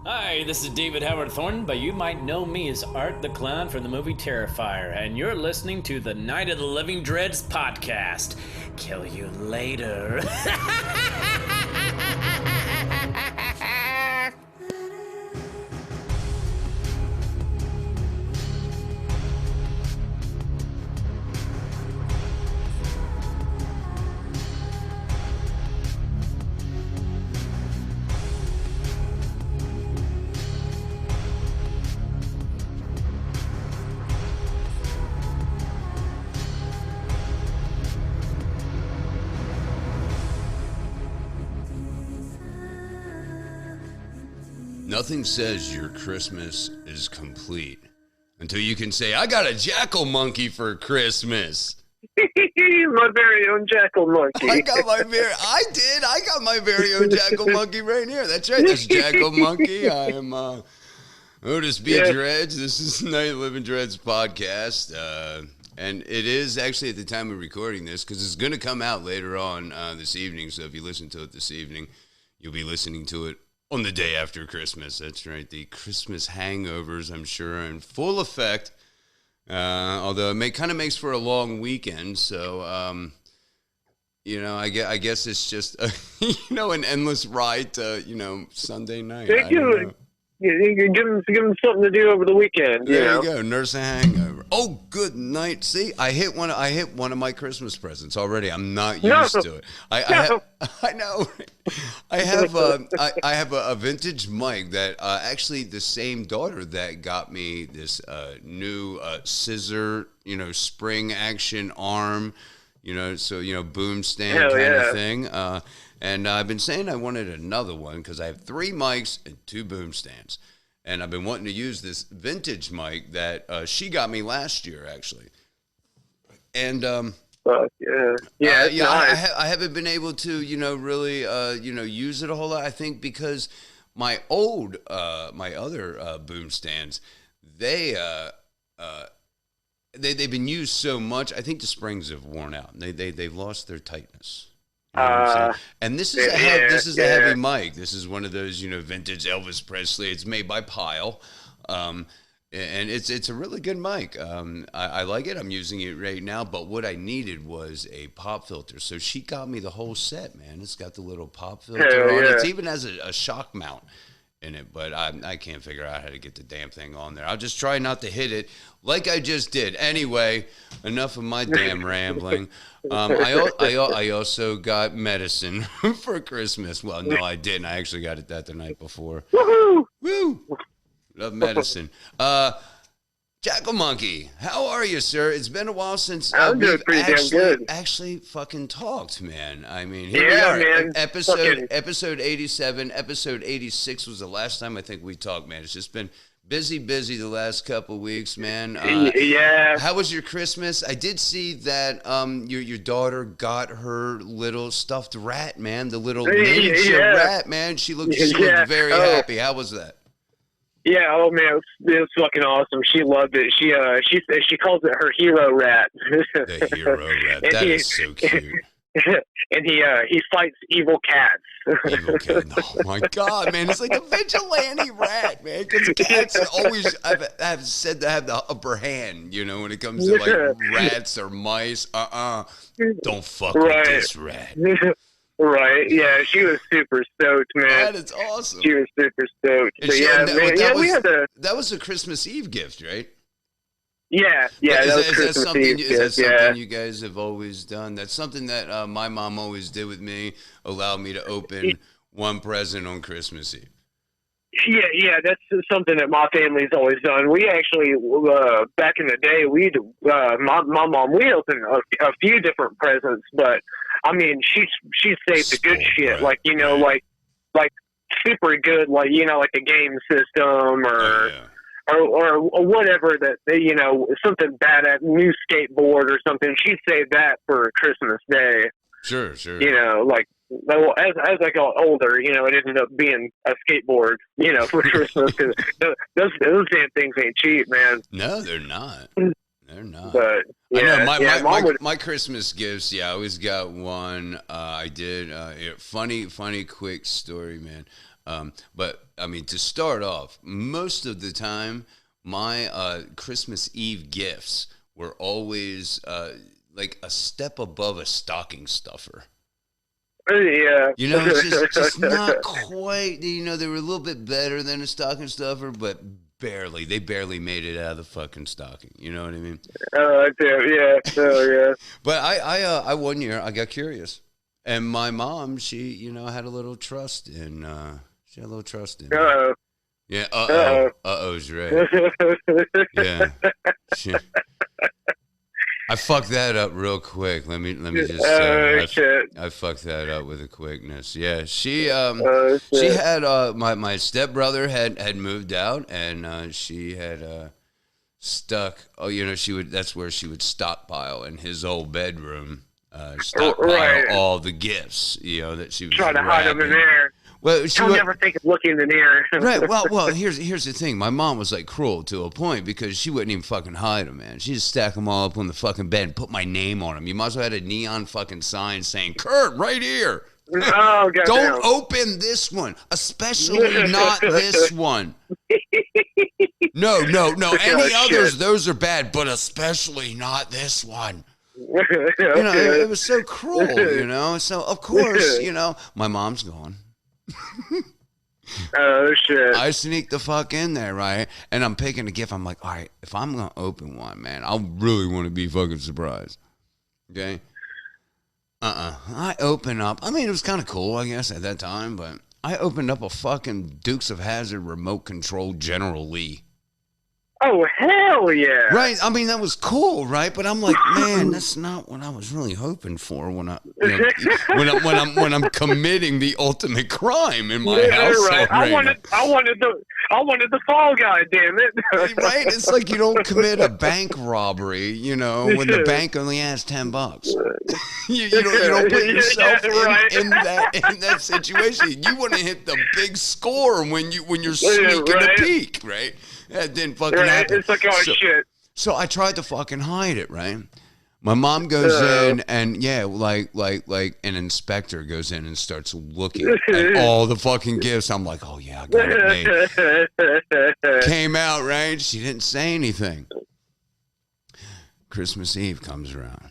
Hi, this is David Howard Thornton, but you might know me as Art the Clown from the movie Terrifier, and you're listening to the Night of the Living Dreads podcast. Kill you later. Nothing says your Christmas is complete until you can say, I got a jackal monkey for Christmas. My very own jackal monkey. I got my very own jackal monkey right here. That's right. That's Jackal Monkey. I am Otis B. Dreds. This is Night of the Living Dreads podcast. And it is actually at the time of recording this because it's going to come out later on this evening. So if you listen to it this evening, you'll be listening to it on the day after Christmas. That's right. The Christmas hangovers, I'm sure, are in full effect. Although it kind of makes for a long weekend. So, I guess it's just, an endless ride to, Sunday night. You give them something to do over the weekend. There you go. Nurse a hangover. Oh, good night. See, I hit one of my Christmas presents already. I'm not used to it. I know. I have a vintage mic that actually the same daughter that got me this new scissor, spring action arm, boom stand kind of thing. And I've been saying I wanted another one because I have 3 mics and 2 boom stands. And I've been wanting to use this vintage mic that she got me last year, actually. And nice. I haven't been able to, really, use it a whole lot. I think because my other boom stands, they've been used so much. I think the springs have worn out. They've lost their tightness. You know and this is a heavy mic. This is one of those, vintage Elvis Presley. It's made by Pyle. And it's a really good mic. I like it. I'm using it right now. But what I needed was a pop filter. So she got me the whole set, man. It's got the little pop filter on it. It even has a shock mount in it. But I can't figure out how to get the damn thing on there. I'll just try not to hit it like I just did. Anyway, enough of my damn rambling. I also got medicine for Christmas. Well, no, I didn't. I actually got it the night before. Woohoo! Woo! Love medicine. Jackal Monkey, how are you, sir? It's been a while since I'm doing pretty damn good. Actually fucking talked, man. I mean, here we are. Man. Episode 87, episode 86 was the last time I think we talked, man. It's just been busy the last couple weeks, man. How was your Christmas? I did see that your daughter got her little stuffed rat, man. The little ninja rat, man. She looked very happy. How was that? Yeah, oh man, it was fucking awesome. She loved it. She calls it her hero rat. The hero rat. That is so cute. And he fights evil cats. Evil cat. Oh my god, man! It's like a vigilante rat, man. Because cats always have said to have the upper hand, when it comes to like rats or mice. Don't fuck with this rat. Right, yeah, she was super stoked, man. That is awesome. She was super stoked. That was a Christmas Eve gift, right? Yeah, Is that something you guys have always done? That's something that my mom always did with me, allowed me to open one present on Christmas Eve. Yeah, that's something that my family's always done. We actually, back in the day, my mom, we opened a few different presents, but I mean, she saved the good shit, like super good, like a game system or whatever that something bad, a new skateboard or something. She saved that for Christmas Day. Sure. As I got older, it ended up being a skateboard, for Christmas. Because those damn things ain't cheap, man. No, they're not. They're not. But I know Mom my Christmas gifts. Yeah, I always got one. I did. Funny, quick story, man. But I mean, to start off, most of the time, my Christmas Eve gifts were always like a step above a stocking stuffer. Yeah. You know, it's just not quite. You know, they were a little bit better than a stocking stuffer, but barely. They barely made it out of the fucking stocking. You know what I mean? Yeah. But I one year I got curious, and my mom, she had a little trust in. She had a little trust in. Uh-oh. Yeah. Uh-oh's right. Yeah. I fucked that up real quick. Let me just say I fucked that up with a quickness. Yeah, she had my stepbrother had moved out, and she had stuck. Oh, that's where she would stockpile in his old bedroom. Stockpile all the gifts, that she was trying to hide them in there. Well, I'll never think of looking in the mirror. Right. Well. Here's the thing. My mom was like cruel to a point because she wouldn't even fucking hide them, man. She just stack them all up on the fucking bed and put my name on them. You might as well had a neon fucking sign saying "Kurt" right here. Oh, goddamn. Don't open this one, especially not this one. No. Any others, those are bad, but especially not this one. It was so cruel. So of course, my mom's gone. Oh shit! I sneak the fuck in there, right? And I'm picking a gift. I'm like, all right, if I'm gonna open one, man, I really want to be fucking surprised. Okay. I open up. I mean, it was kind of cool, I guess, at that time, but I opened up a fucking Dukes of Hazzard remote control General Lee. Oh hell yeah! Right, I mean that was cool, right? But I'm like, man, that's not what I was really hoping for when when I'm committing the ultimate crime in my house. Right. I wanted the Fall Guy, damn it! Right, it's like you don't commit a bank robbery, when the bank only has $10. you don't put yourself in that situation. You want to hit the big score when you're sneaking a peek, right? That didn't fucking happen. It's like, shit. So I tried to fucking hide it, right? My mom goes in and like an inspector goes in and starts looking at all the fucking gifts. I'm like, oh yeah, I got it made. Came out, right? She didn't say anything. Christmas Eve comes around.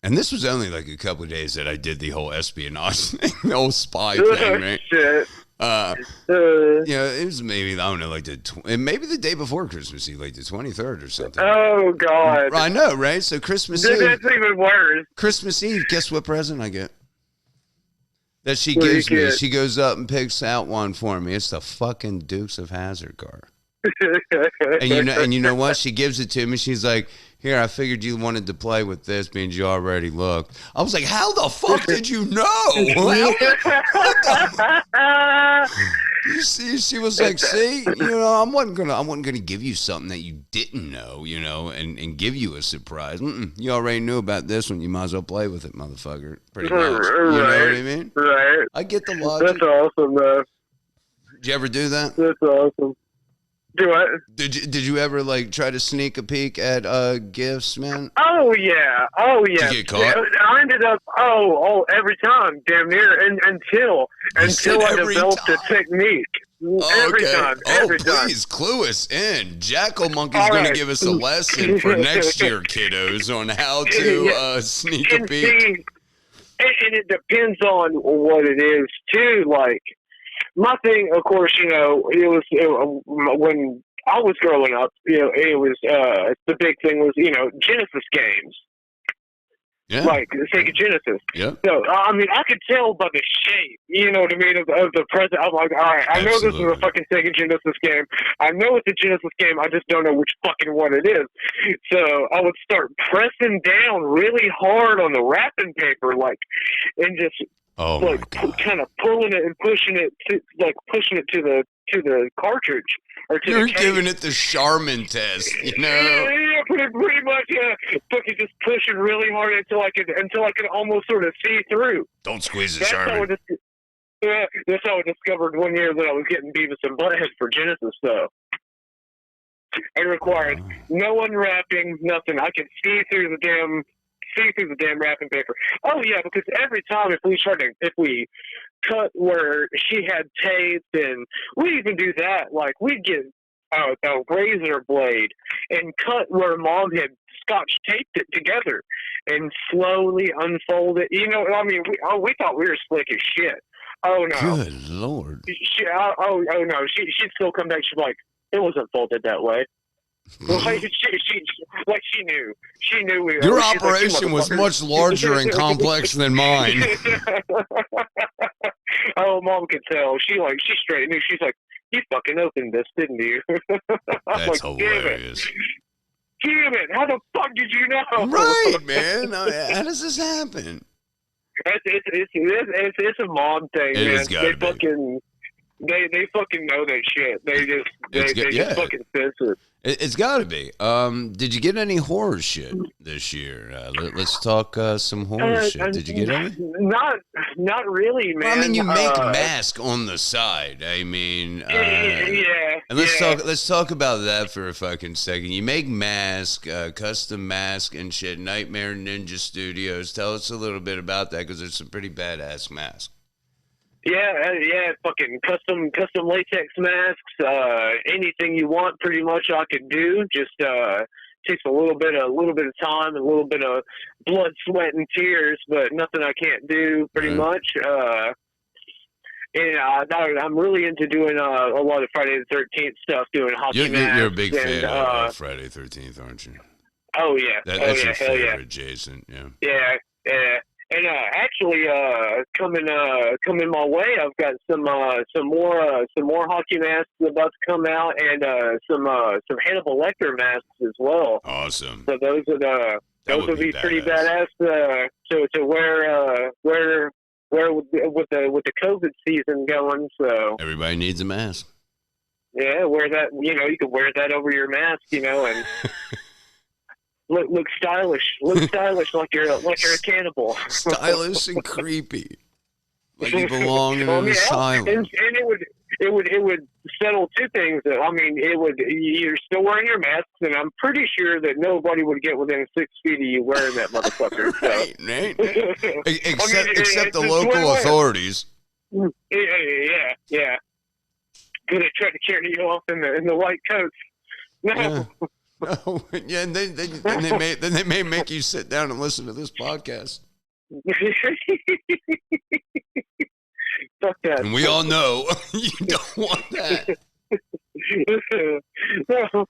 And this was only like a couple of days that I did the whole espionage thing, the whole spy thing, right? Shit. It was maybe, I don't know, like maybe the day before Christmas Eve, like the 23rd or something. Oh, God. I know, right? So Christmas Eve. That's even worse. Christmas Eve, guess what present I get? That she gives me. She goes up and picks out one for me. It's the fucking Dukes of Hazzard car. And you know what? She gives it to me. She's like, here, I figured you wanted to play with this, means you already looked. I was like, how the fuck did you know? You see, she was like, see, I wasn't gonna give you something that you didn't know, and give you a surprise. You already knew about this one. You might as well play with it, motherfucker. Pretty much. You know what I mean? Right. I get the logic. That's awesome, though. Did you ever do that? That's awesome. Do what? Did you ever like try to sneak a peek at gifts, man? Oh yeah. Did you get caught? I ended up every time, damn near, until I developed a technique. Every time. Please clue us in. Jackal Monkey's going to give us a lesson for next year, kiddos, on how to sneak a peek. See, and it depends on what it is too. Like, my thing, of course, when I was growing up, it was the big thing was Genesis games. Yeah. Like the Sega Genesis. Yeah. So I mean, I could tell by the shape, of the present. I'm like, all right, I know this is a fucking Sega Genesis game. I know it's a Genesis game. I just don't know which fucking one it is. So I would start pressing down really hard on the wrapping paper, and just kind of pulling it and pushing it to the cartridge. You're giving it the Charmin test, Yeah, pretty much. Fucking just pushing really hard until I could almost sort of see through. Don't squeeze the Charmin. That's how I discovered one year that I was getting Beavis and Butthead for Genesis, though. It required no unwrapping, nothing. I could see through the damn wrapping paper. Oh yeah, because every time if we cut where she had tape, and we even do that. Like we'd get a razor blade and cut where Mom had Scotch taped it together and slowly unfold it. You know, I mean, we thought we were slick as shit. Oh no! Good Lord! Oh no! She'd still come back. She's like, it wasn't folded that way. Like she knew. She knew we. Your operation was much larger and complex than mine. Oh, Mom could tell. She straight knew. She's like, you fucking opened this, didn't you? That's like, hilarious. Damn it! How the fuck did you know? Right, man. How does this happen? It's a Mom thing, It man. has gotta be. They fucking know that shit. They just fucking sense it. It's got to be. Did you get any horror shit this year? Let's talk some horror shit. Did you get any? Not really, man. Well, I mean, you make mask on the side. I mean, yeah. And let's talk about that for a fucking second. You make mask, custom mask and shit. Nightmare Ninja Studios. Tell us a little bit about that because there's some pretty badass masks. Yeah, fucking custom latex masks. Anything you want, pretty much I could do. Just takes a little bit of time, and a little bit of blood, sweat, and tears, but nothing I can't do. Pretty much. And I'm really into doing a lot of Friday the 13th stuff. Doing hockey masks. You're a big fan of Friday the 13th, aren't you? Oh yeah. That's your hell favorite, yeah. Jason. Yeah. Yeah. And actually, coming my way, I've got some more hockey masks about to come out, and some Hannibal Lecter masks as well. Awesome. So those would be pretty badass to wear with the COVID season going. So everybody needs a mask. Yeah, wear that. You can wear that over your mask. And. Look stylish. Look stylish, like you're a cannibal. Stylish and creepy, like you belong in an asylum. And it would settle two things. I mean, you're still wearing your masks, and I'm pretty sure that nobody would get within 6 feet of you wearing that motherfucker. Right. Except the local authorities. Yeah. Gonna try to carry you off in the white coats. No. Yeah. No, yeah, and then they may make you sit down and listen to this podcast. Fuck that. And we all know you don't want that. No.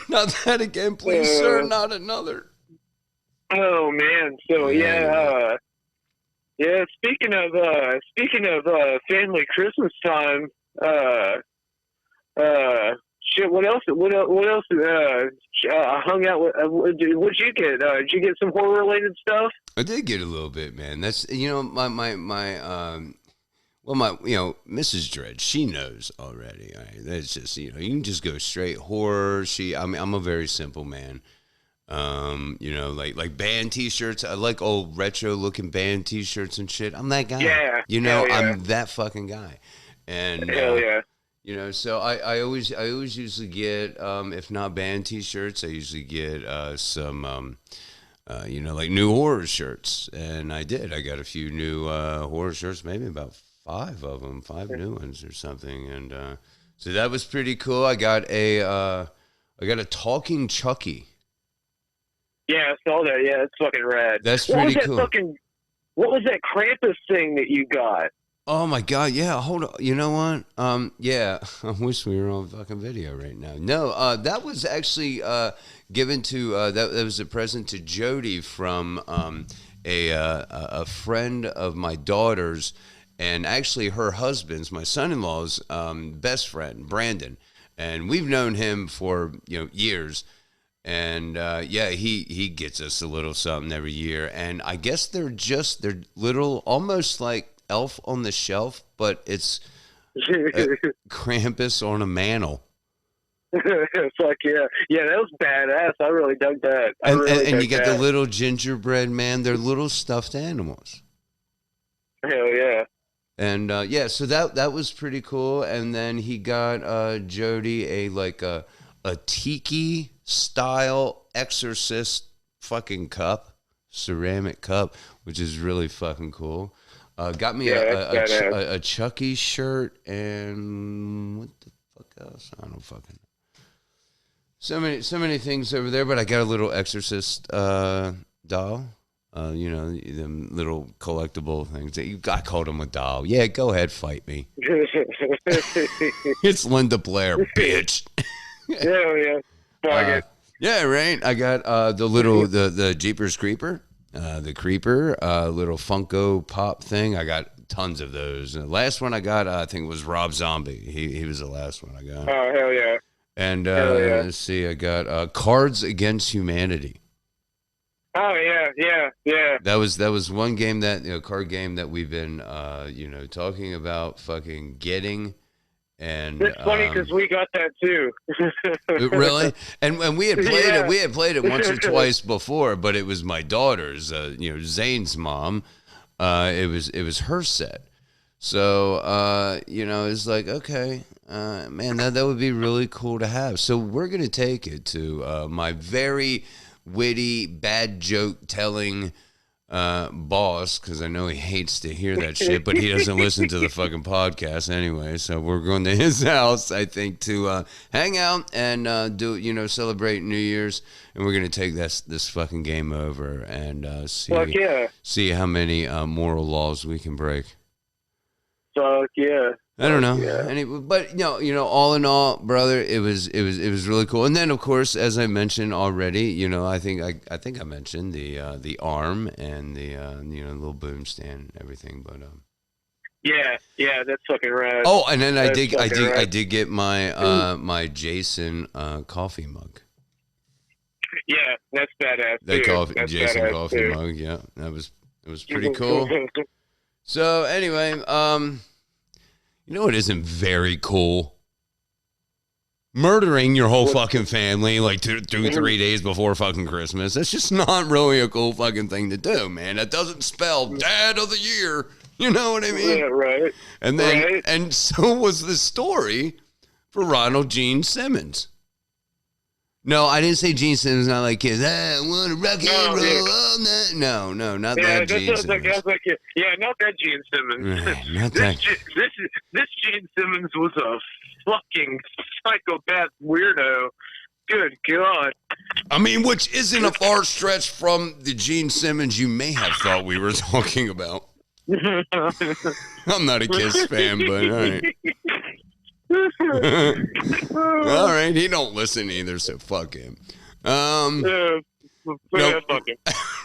Not that again, please, sir. Not another. Oh man. So yeah. Speaking of family Christmas time. Shit, what else? Hung out with. What'd you get? Did you get some horror related stuff? I did get a little bit, man. That's my Mrs. Dreds, she knows already. Right? That's just you can just go straight horror. I'm a very simple man. Like band T-shirts. I like old retro looking band T-shirts and shit. I'm that guy. Yeah. Yeah. I'm that fucking guy. And hell yeah. So I always usually get, if not band T-shirts, I usually get some, like new horror shirts. And I got a few new horror shirts, maybe about 5 of them, 5 new ones or something. And so that was pretty cool. I got a talking Chucky. Yeah, I saw that. Yeah, it's fucking rad. That's pretty cool. What was that Krampus thing that you got? Oh my God! Yeah, hold on. You know what? Yeah, I wish we were on fucking video right now. No, that was actually given to that was a present to Jody from a friend of my daughter's, and actually her husband's, my son-in-law's best friend, Brandon, and we've known him for years. And he gets us a little something every year, and I guess they're little, almost like Elf on the Shelf, but it's Krampus on a mantle. Fuck yeah, that was badass. I really dug that. And you get the little gingerbread man. They're little stuffed animals. Hell yeah. And so that was pretty cool. And then he got Jody a a tiki style exorcist fucking cup, ceramic cup, which is really fucking cool. Got me a Chucky shirt and what the fuck else? I don't fucking know. So many things over there, but I got a little exorcist doll. Them little collectible things. I called him a doll. Yeah, go ahead, fight me. It's Linda Blair, bitch. Yeah. Fuck it. Yeah, right. I got the Jeepers Creeper, the Creeper, little Funko Pop thing. I got tons of those. The last one I got, I think, was Rob Zombie. He was the last one I got. Oh, hell yeah. And let's see, I got Cards Against Humanity. Oh yeah. That was one game card game that we've been talking about fucking getting, and it's funny because we got that too. Really, and we had played it. We had played it once or twice before, but it was my daughter's, Zane's mom. It was her set, so it's like, okay, man, that would be really cool to have. So we're gonna take it to my very witty, bad joke telling boss, because I know he hates to hear that shit, but he doesn't listen to the fucking podcast anyway. So we're going to his house, I think, to hang out and do celebrate New Year's, and we're gonna take this fucking game over and see how many moral laws we can break. Fuck yeah. I don't know, but all in all, brother, it was really cool. And then, of course, as I mentioned already, I think I mentioned the arm and the little boom stand and everything. But yeah, that's fucking rad. Oh, and then I did get my my Jason coffee mug. Yeah, that's badass. That Jason coffee mug. Yeah, it was pretty cool. So anyway, you know what isn't very cool? Murdering your whole fucking family like 3 days before fucking Christmas. That's just not really a cool fucking thing to do, man. That doesn't spell Dad of the Year. You know what I mean? Yeah, right. And then, and so was the story for Ronald Gene Simmons. No, I didn't say Gene Simmons, not like kids. I want to rock and roll all night. No, not that Gene Simmons. Not that Gene Simmons. Not that. This Gene Simmons was a fucking psychopath weirdo. Good God. I mean, which isn't a far stretch from the Gene Simmons you may have thought we were talking about. I'm not a Kiss fan, but all right. All right, he don't listen either, so fuck him.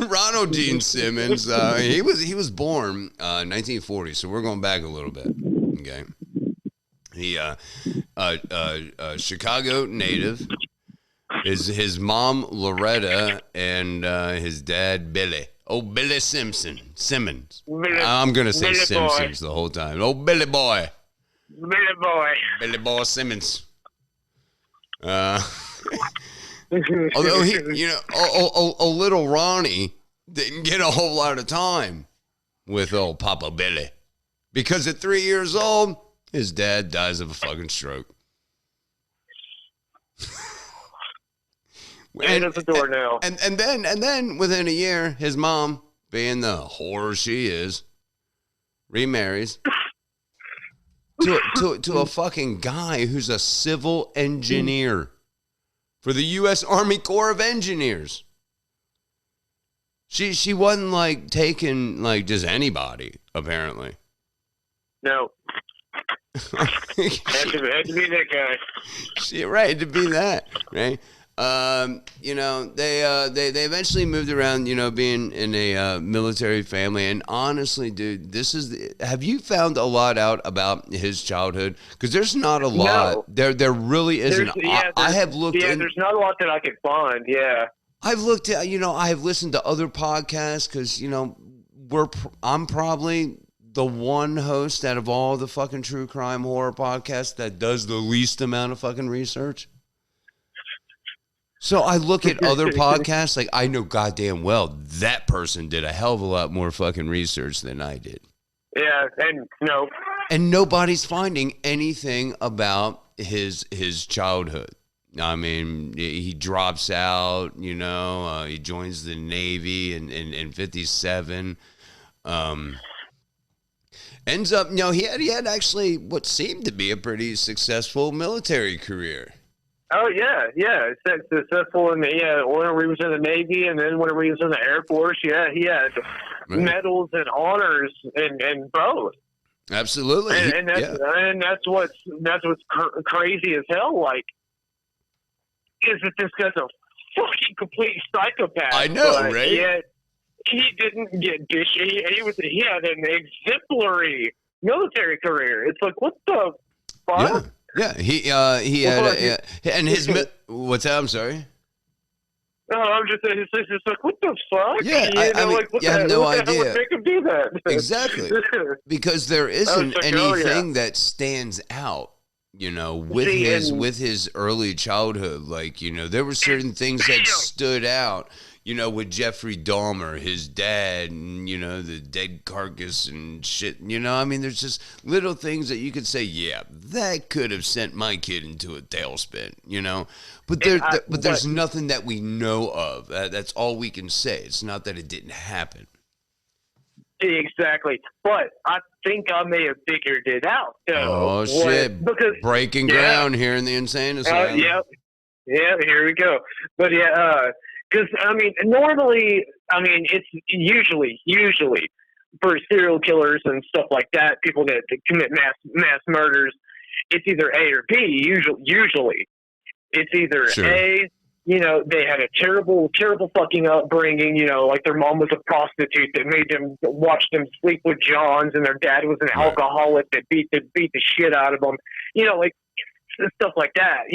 Ronald Gene Simmons, he was born 1940, so we're going back a little bit. Okay, he Chicago native. His mom Loretta and his dad Billy. Oh, Billy Simmons. I'm gonna say Billy Simpsons boy. The whole time. Oh, Billy boy. Billy Boy Simmons. Although he, little Ronnie didn't get a whole lot of time with old Papa Billy, because at 3 years old, his dad dies of a fucking stroke. And at the door now. And then within a year, his mom, being the whore she is, remarries. To a fucking guy who's a civil engineer for the U.S. Army Corps of Engineers. She wasn't like taking like just anybody, apparently. No. had to be that guy. Right, to be that, right? They eventually moved around, being in a military family. And honestly, dude, have you found a lot out about his childhood? Because there's not a lot. No. There really isn't. I have looked. Yeah, there's not a lot that I could find. Yeah. I've looked at, I've listened to other podcasts because, I'm probably the one host out of all the fucking true crime horror podcasts that does the least amount of fucking research. So I look at other podcasts, like I know goddamn well that person did a hell of a lot more fucking research than I did. Yeah, and nobody's finding anything about his childhood. I mean, he drops out. He joins the Navy in '57. Ends up, he had actually what seemed to be a pretty successful military career. Oh yeah. Successful whenever he was in the Navy, and then whenever he was in the Air Force, he had medals and honors and both. Absolutely, and that's what's crazy as hell. Like, is that this guy's a fucking complete psychopath? I know, right? Yet he didn't get dishy. He had an exemplary military career. It's like, what the fuck? Yeah. He had and his what's that? I'm sorry. No, I'm just saying. It's just like, what the fuck? Yeah, I mean, like, you have no idea. Would make him do that? Exactly, because there isn't anything that stands out. With his early childhood, like there were certain things that stood out. With Jeffrey Dahmer, his dad, and the dead carcass and shit. I mean, there's just little things that you could say, yeah, that could have sent my kid into a tailspin. But there's nothing that we know of. That's all we can say. It's not that it didn't happen. Exactly, but I think I may have figured it out. Oh shit! Because breaking ground here in the insane asylum. Yeah, here we go. But because I mean, normally, it's usually for serial killers and stuff like that, people that commit mass murders, it's either A or B. Usually, it's either A. They had a terrible fucking upbringing. Like their mom was a prostitute that made them watch them sleep with Johns, and their dad was an alcoholic that beat the shit out of them. Like stuff like that.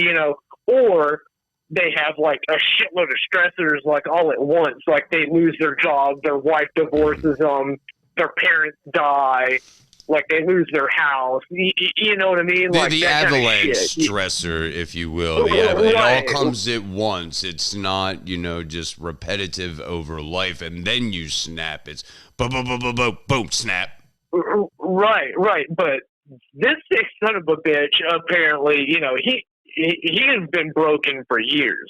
Or they have like a shitload of stressors, like all at once. Like they lose their job, their wife divorces them, their parents die. Like they lose their house, you know what I mean? Like the avalanche stressor, if you will. It all comes at once. It's not, just repetitive over life, and then you snap. It's boom, boom, boom, boom, boom, boom, snap. Right. But this sick son of a bitch, apparently, he has been broken for years.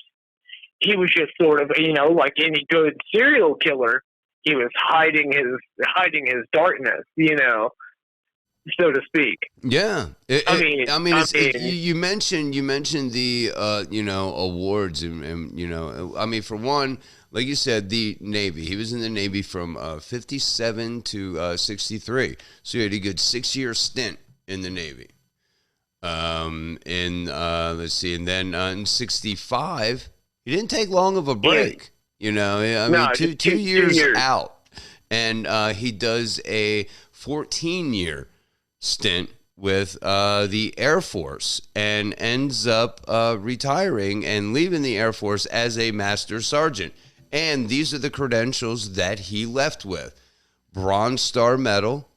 He was just sort of, like any good serial killer, he was hiding his darkness, so to speak. Yeah, you mentioned the awards and for one, like you said, the Navy. He was in the Navy from 57 to 63, so he had a good 6-year stint in the Navy. Let's see, and then in 65, he didn't take long of a break. Two years out, and he does a 14-year stint with the Air Force and ends up retiring and leaving the Air Force as a master sergeant. And these are the credentials that he left with: Bronze Star Medal,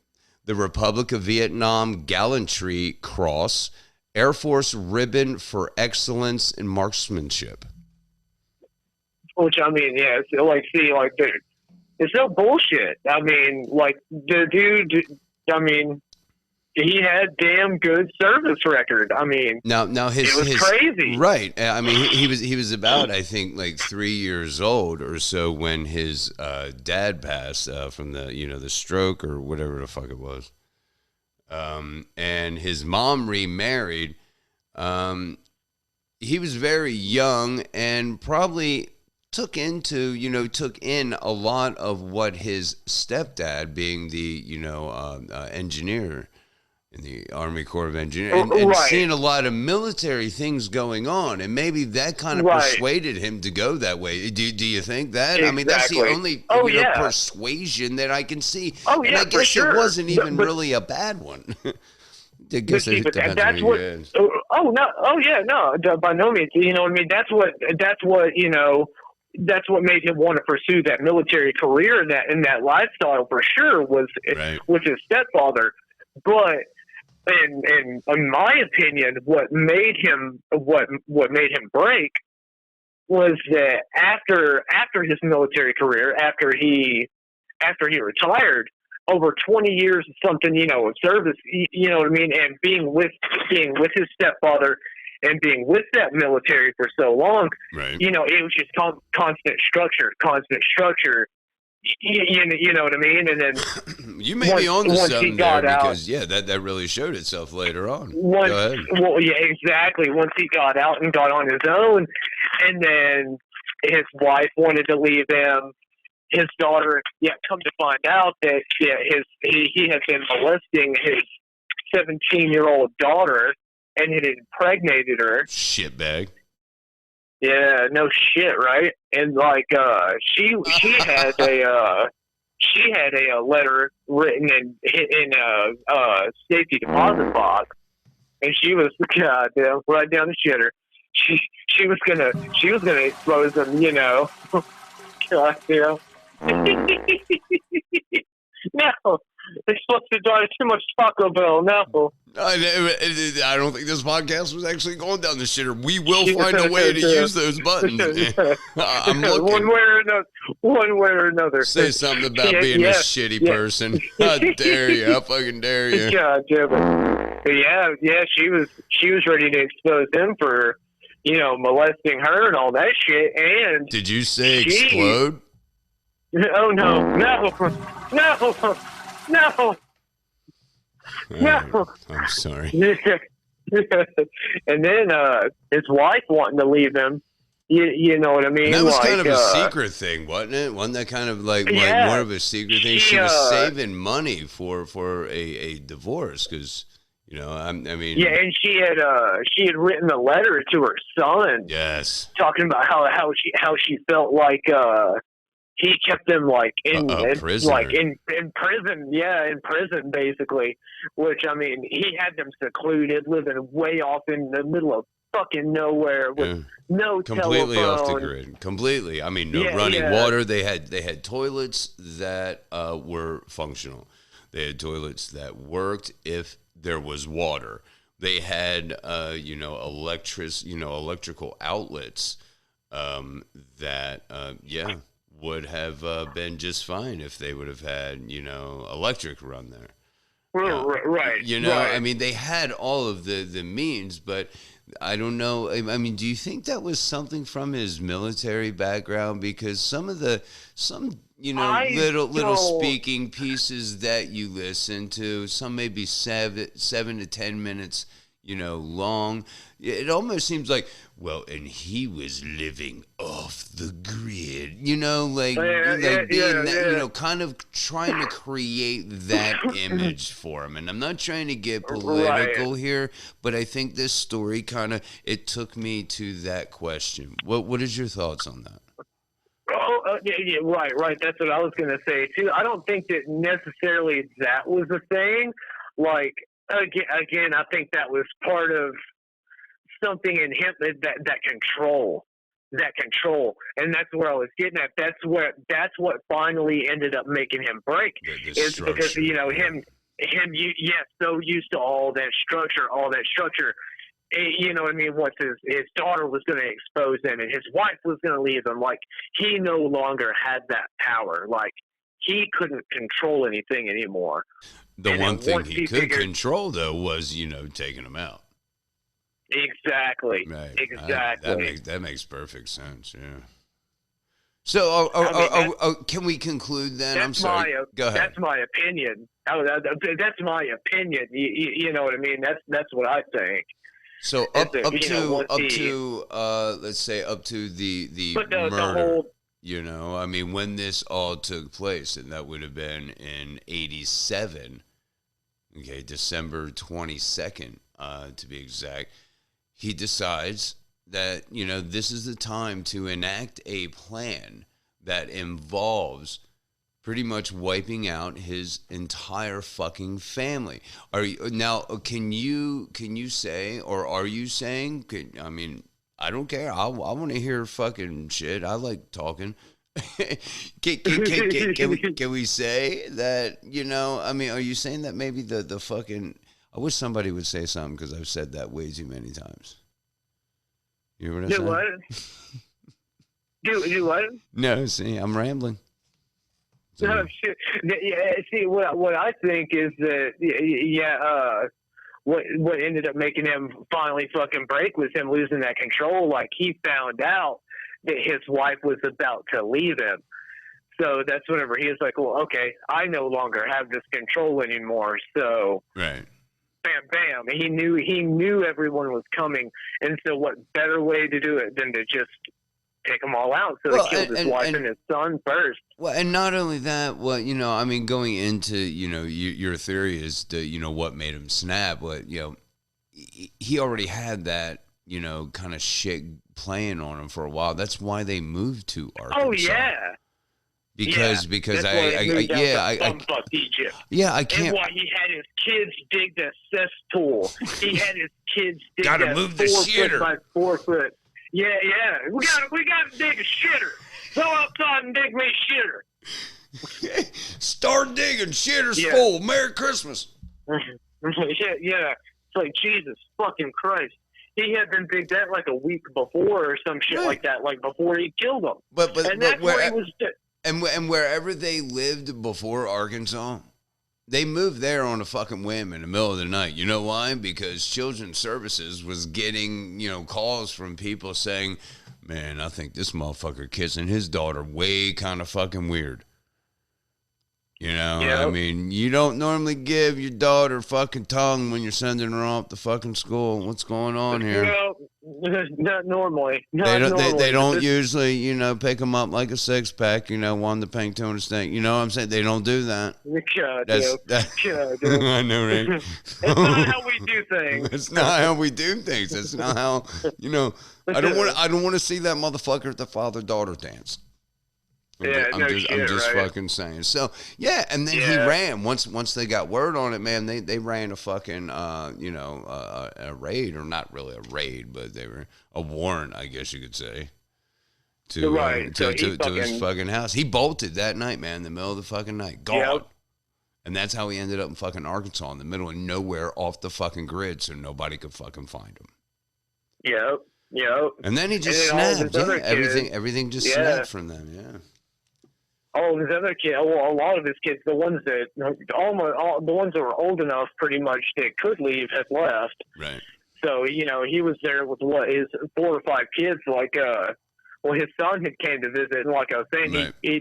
the Republic of Vietnam Gallantry Cross, Air Force Ribbon for Excellence in Marksmanship. Which, it's no bullshit. The dude, he had damn good service record. Now it was crazy, right? He was about, I think, like 3 years old or so when his dad passed from the stroke or whatever the fuck it was, and his mom remarried. He was very young and probably took in a lot of what his stepdad, being the engineer in the Army Corps of Engineers, and seeing a lot of military things going on, and maybe that kind of persuaded him to go that way. Do you think that? Exactly. That's the only persuasion that I can see. And I guess it wasn't even really a bad one. I guess that's what. By no means. That's what made him want to pursue that military career and that lifestyle for sure was his stepfather. But in my opinion, what made him break was that after his military career, after he retired, over 20 years of something, of service, and being with his stepfather and being with that military for so long, Right. it was just constant structure. You know what I mean? And then You may be on to something there because out, that really showed itself later on. Go ahead. Well, yeah, exactly. Once he got out and got on his own, and then his wife wanted to leave him. His daughter, come to find out that he had been molesting his 17-year-old daughter and had impregnated her. Shitbag. Yeah, no shit, right? And like, she had a letter written in a safety deposit box, and she was goddamn right down the shitter. She was gonna expose him, goddamn. No, they're supposed to die too much Taco Bell. No. I don't think this podcast was actually going down the shitter. We will find a way to use those buttons. I'm looking. One way or another. Say something about being a shitty person. How dare you? How fucking dare you? God damn it. Yeah, she was ready to expose him for, molesting her and all that shit. And did you say explode? Oh no. No. I'm sorry. And then his wife wanting to leave him. You know what I mean? And that was kind of a secret thing, wasn't it? Wasn't that kind of like more of a secret thing? She was saving money for a divorce because, I mean. Yeah, and she had written a letter to her son. Yes. Talking about how she felt like he kept them in prison, in prison basically. Which I mean, he had them secluded, living way off in the middle of fucking nowhere with no completely telephone. Off the grid. Completely. I mean, no running water. They had toilets that were functional. They had toilets that worked if there was water. They had electrical outlets that would have been just fine if they would have had, electric run there. Right. I mean, they had all of the means, but I don't know. I mean, do you think that was something from his military background? Because some little speaking pieces that you listen to, some may be 7 to 10 minutes, long. It almost seems like, well, and he was living off the grid, kind of trying to create that image for him. And I'm not trying to get political here, but I think this story it took me to that question. What is your thoughts on that? Right. That's what I was going to say too. I don't think that necessarily that was a thing. Like, again, I think that was part of something in him that control, and that's where I was getting at. That's what finally ended up making him break, is because him so used to all that structure. You know what I mean? Once his daughter was going to expose him and his wife was going to leave him, like, he no longer had that power. Like, he couldn't control anything anymore. The one thing he could control, though, was, taking him out. Exactly. Right. Exactly. That makes perfect sense. Yeah. So, can we conclude then? I'm sorry. Go ahead. That's my opinion. That's my opinion. You know what I mean? That's what I think. So up to let's say up to the murder. I mean, when this all took place, and that would have been in 87. Okay, December 22nd, to be exact. He decides that, this is the time to enact a plan that involves pretty much wiping out his entire fucking family. Can you say, or are you saying, I mean, I don't care. I want to hear fucking shit. I like talking. Can we say that, I mean, are you saying that maybe the fucking, I wish somebody would say something because I've said that way too many times. You know what I'm saying? Do what? No, see, I'm rambling. No, shit. Yeah, see, what I think is that, what ended up making him finally fucking break was him losing that control. Like, he found out that his wife was about to leave him. So that's whenever he was like, well, okay, I no longer have this control anymore. So right. Bam, bam. He knew everyone was coming. And so what better way to do it than to just take them all out? So they killed his wife and his son first. Well, and not only that, well, you know, I mean, going into, you know, your theory is to, you know, what made him snap. What, you know, he already had that, you know, kind of shit playing on him for a while. That's why they moved to Arkansas. Oh, yeah. Because Egypt. Yeah, I can't. And why he had his kids dig the cesspool. He had his kids dig Gotta that move the 4 shitter. foot by 4 foot. Yeah. We gotta dig a shitter. Go outside and dig me a shitter. Start digging. Shitter's full. Merry Christmas. Yeah. It's like, Jesus fucking Christ. He had been digged that like a week before or some shit like that, like before he killed him. And that's where he was. And wherever they lived before Arkansas, they moved there on a fucking whim in the middle of the night. You know why? Because Children's Services was getting, you know, calls from people saying, man, I think this motherfucker kissing his daughter way kind of fucking weird. You know, I mean, you don't normally give your daughter fucking tongue when you're sending her off to fucking school. What's going on here? No, not normally. They don't usually, you know, pick them up like a 6-pack, you know, one the pink tuna steak. You know what I'm saying? They don't do that. I know, right? It's not how we do things. It's not how we do things. It's not how, you know, I don't want to see that motherfucker at the father-daughter dance. I'm just fucking saying. So yeah, and then he ran once they got word on it, man. They ran a fucking a raid, or not really a raid, but they were a warrant, I guess you could say, to his fucking house. He bolted that night, man, in the middle of the fucking night, gone. And that's how he ended up in fucking Arkansas, in the middle of nowhere, off the fucking grid, so nobody could fucking find him. Yep. And then he just snapped. Yeah, everything just snapped from them. Yeah. All of his other kids, well, a lot of his kids, the ones that the ones that were old enough, pretty much, that could leave, had left. Right. So, you know, he was there with his 4 or 5 kids. Like, his son had came to visit, and like I was saying,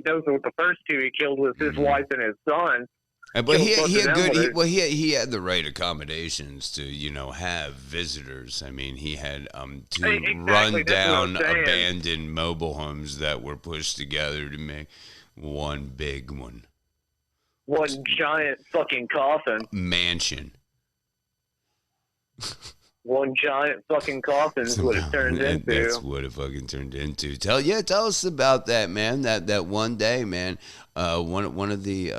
those were the first 2 he killed, was his wife and his son. But he had the right accommodations to, you know, have visitors. I mean, he had run down abandoned mobile homes that were pushed together to make one big one. One giant fucking coffin. Mansion. One giant fucking coffin is what it turned into. That's what it fucking turned into. Tell us about that, man. That one day, man. One of the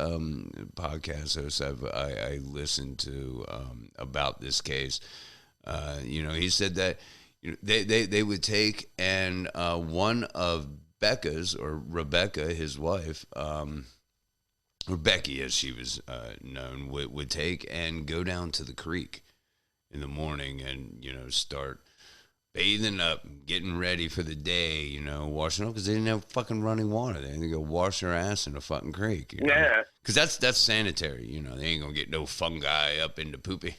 podcast hosts I listened to about this case, you know, he said that, you know, they would take, and one of Becca's, or Rebecca, his wife, or Becky as she was known, would take and go down to the creek in the morning and, you know, start bathing up, getting ready for the day, you know, washing up, because they didn't have fucking running water. They had to go wash their ass in a fucking creek. You know? Yeah. Because that's sanitary, you know. They ain't going to get no fungi up into poopy.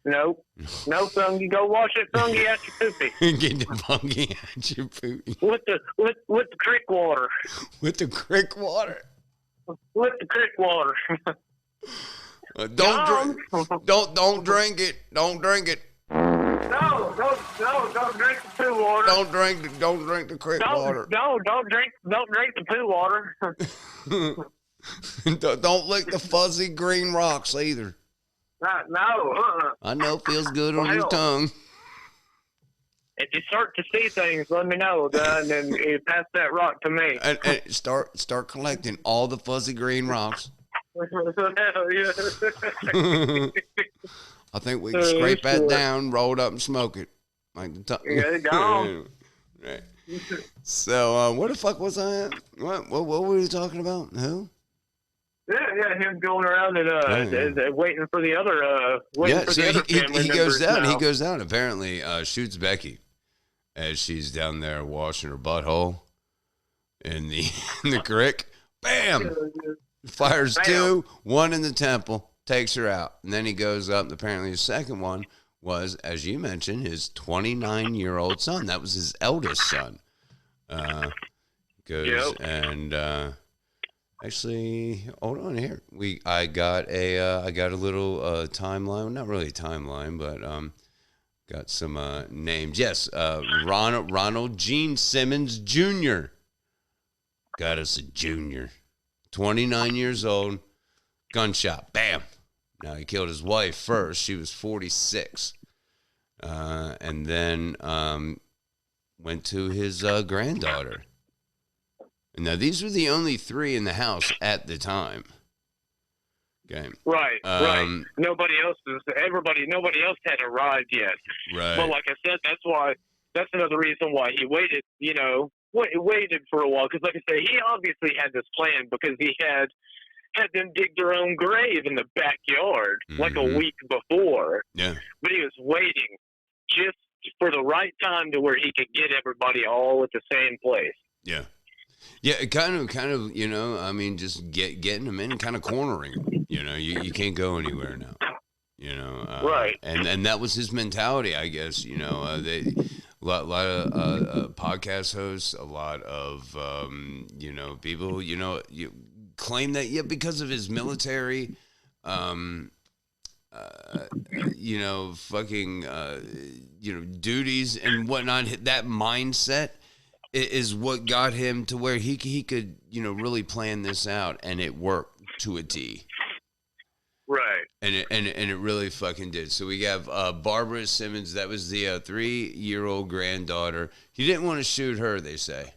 Nope. No fungi. Go wash it fungi at your poopy. Get the fungi at your poopy. With the creek water. With the creek water. With the creek water. Don't drink it. Don't drink it. No, don't drink the poo water. Don't drink the creek water. Don't drink the poo water. Don't lick the fuzzy green rocks either. No. I know it feels good on your tongue. If you start to see things, let me know, and then you pass that rock to me. And start collecting all the fuzzy green rocks. I think we can scrape that down, roll it up, and smoke it. Like the Right. So, what the fuck was I at? What were you talking about? Who? Yeah, him going around and waiting for the other, he goes down. Now. He goes down. Apparently, shoots Becky as she's down there washing her butthole in the creek. Bam! Fires 2, 1 in the temple. takes her out. And then he goes up. And apparently the second one was, as you mentioned, his 29-year-old son. That was his eldest son. Actually, hold on here. I got a little timeline. Not really a timeline, but got some names. Yes, Ronald Gene Simmons Jr. Got us a junior. 29 years old. Gunshot. Bam. Now, he killed his wife first. She was 46. And then went to his granddaughter. And now, these were the only three in the house at the time. Okay. Right. Nobody else had arrived yet. Right. But like I said, that's another reason why he waited, waited for a while. Because like I say, he obviously had this plan because he had them dig their own grave in the backyard like a week before. Yeah. But he was waiting just for the right time to where he could get everybody all at the same place. Yeah. Yeah, kind of, just getting them in and kind of cornering them. You can't go anywhere now. Right. And that was his mentality, I guess. A lot of podcast hosts, a lot of people, you claim that because of his military, duties and whatnot. That mindset is what got him to where he could really plan this out, and it worked to a T. Right. And it really fucking did. So we have Barbara Simmons. That was the 3-year-old granddaughter. He didn't want to shoot her, they say.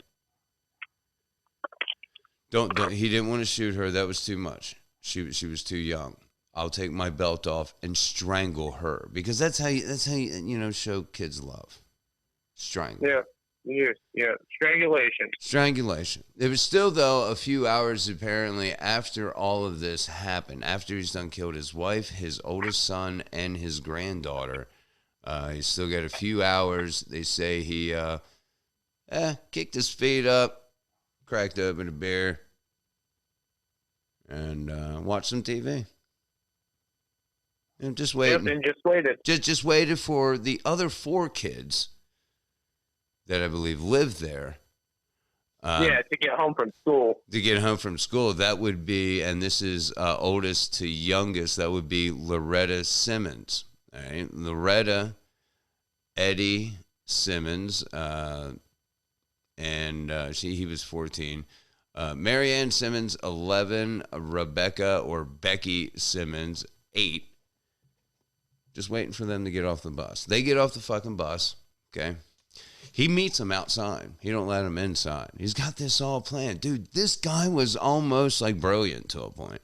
He didn't want to shoot her. That was too much. She was too young. I'll take my belt off and strangle her, because that's how you show kids love. Strangle. Yeah. Yeah, strangulation. It was still, though, a few hours apparently after all of this happened, after he's done killed his wife, his oldest son, and his granddaughter. He still got a few hours. They say he kicked his feet up, cracked open a beer, and watched some TV. And just waited. Yep, and just waited. Just waited for the other 4 kids that I believe lived there. To get home from school. That would be, and this is oldest to youngest, that would be Loretta Simmons. All right? Loretta, Eddie Simmons, and he was 14. Marianne Simmons, 11. Rebecca or Becky Simmons, 8. Just waiting for them to get off the bus. They get off the fucking bus, okay? He meets them outside. He don't let them inside. He's got this all planned. Dude, this guy was almost like brilliant to a point.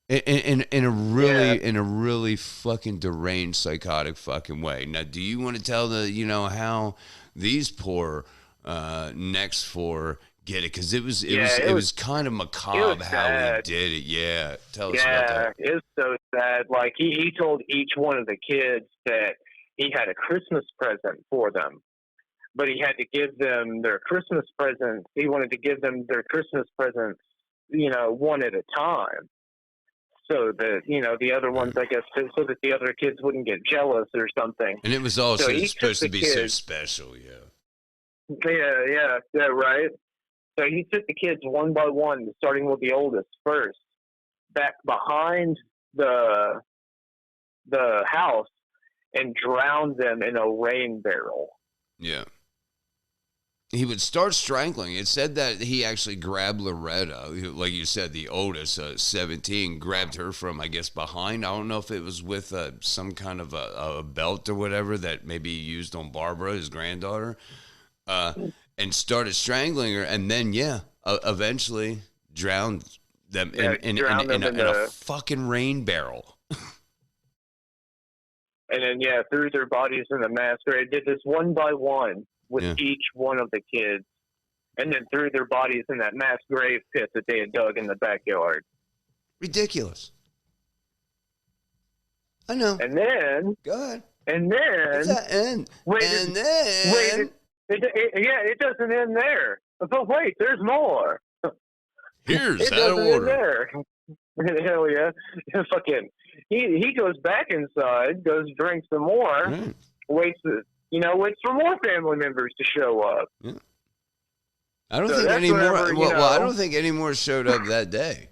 In a really fucking deranged, psychotic fucking way. Now, do you want to tell how these poor next 4 get it? Because it was kind of macabre how he did it. Yeah, tell us about that. Yeah, it was so sad. Like he told each one of the kids that he had a Christmas present for them. But he had to give them their Christmas presents. He wanted to give them their Christmas presents, one at a time. So that, the other ones, I guess, so that the other kids wouldn't get jealous or something. And it was also supposed to be so special, yeah. Yeah, right. So he took the kids one by one, starting with the oldest first, back behind the house and drowned them in a rain barrel. Yeah. He would start strangling. It said that he actually grabbed Loretta, like you said, the oldest, 17, grabbed her from, I guess, behind. I don't know if it was with some kind of a belt or whatever that maybe he used on Barbara, his granddaughter, and started strangling her. And then, eventually drowned them in a fucking rain barrel. And then, threw their bodies in the mass grave. Did this one by one with each one of the kids, and then threw their bodies in that mass grave pit that they had dug in the backyard. Ridiculous. I know. And then... Go ahead. And then... What's that end? It doesn't end there. But wait, there's more. Here's that order. Hell yeah. Fucking, he goes back inside, goes drink some more, Right. waits for more family members to show up. Yeah. I don't So think that's any more. whenever, Well, I don't think any more showed up that day.